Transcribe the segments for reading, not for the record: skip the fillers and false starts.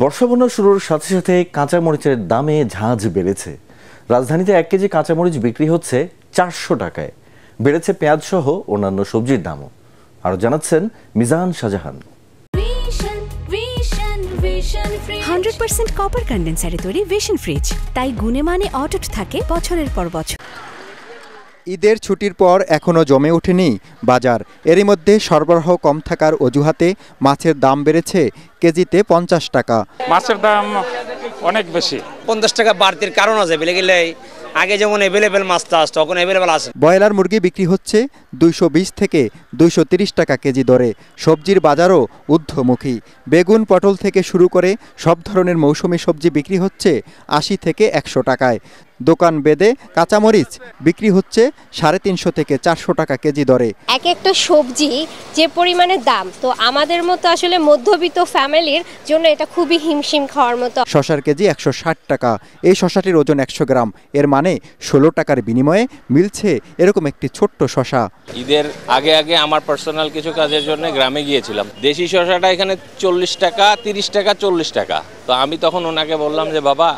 বর্ষা বন্যা শুরুর সাথে সাথে কাঁচামরিচের দামে ঝাঁঝ বেড়েছে। রাজধানীতে 1 কেজি কাঁচামরিচ বিক্রি হচ্ছে 400 টাকায়। বেড়েছে পেঁয়াজ সহ অন্যান্য সবজির দামও। আরো জানাচ্ছেন মিজান শাহজাহান। 100% কপার কন্ডেন্সারে তৈরি ভিশন ফ্রিজ, তাই গুণে মানে অটুট থাকে বছরের পর বছর। ঈদের ছুটির পর এখনও জমে ওঠেনি বাজার। এরই মধ্যে সরবরাহ কম থাকার অজুহাতে মাছের দাম বেড়েছে কেজিতে 50 টাকা। মাছের দাম অনেক বেশি। 50 টাকা বাড়তির কারণ আছে বলে গেলে আগে যেমন অ্যাভেলেবেল মাছটা আসতো, এখন অ্যাভেলেবেল আছে। ব্রয়লার মুরগি বিক্রি হচ্ছে 220 থেকে 230 টাকা কেজি দরে। সবজির বাজারও ঊর্ধ্বমুখী। বেগুন, পটল থেকে শুরু করে সব ধরনের মৌসুমি সবজি বিক্রি হচ্ছে 80 থেকে 100 টাকায়। দোকান বেঁধে কাঁচামরিচ বিক্রি হচ্ছে 350 থেকে 400 টাকা কেজি দরে। এক একটা সবজি যে পরিমাণে দাম, তো আমাদের মতো আসলে মধ্যবিত্ত ফ্যামিলির জন্য এটা খুবই হিমশিম খাওয়ার মতো। শশার কেজি 160 টাকা। এই শশাটির ওজন 100 গ্রাম। এর মানে 16 টাকার বিনিময়ে মিলছে এরকম একটি ছোট্ট শশা। ঈদের আগে আগে আমার পার্সোনাল কিছু কাজের জন্য গ্রামে গিয়েছিলাম। দেশি শশাটা এখানে 40 টাকা, 30 টাকা, 40 টাকা। তো আমি তখন ওনাকে বললাম যে বাবা,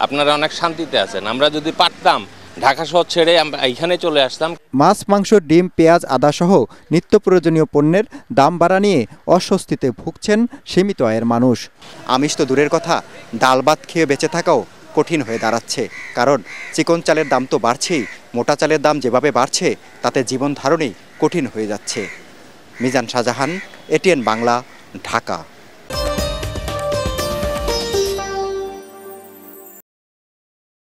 আপনারা অনেক শান্তিতে আছেন, আমরা যদি পারতাম ঢাকা শহর ছেড়ে আমরা এখানে চলে আসতাম। মাছ, মাংস, ডিম, পেঁয়াজ, আদা সহ নিত্য প্রয়োজনীয় পণ্যের দাম বাড়া নিয়ে অস্বস্তিতে ভুগছেন সীমিত আয়ের মানুষ। আমিষ তো দূরের কথা, ডাল ভাত খেয়ে বেঁচে থাকাও কঠিন হয়ে দাঁড়াচ্ছে। কারণ চিকন চালের দাম তো বাড়ছেই, মোটা চালের দাম যেভাবে বাড়ছে তাতে জীবন ধারণই কঠিন হয়ে যাচ্ছে। মিজান শাহজাহান, এটিএন বাংলা, ঢাকা।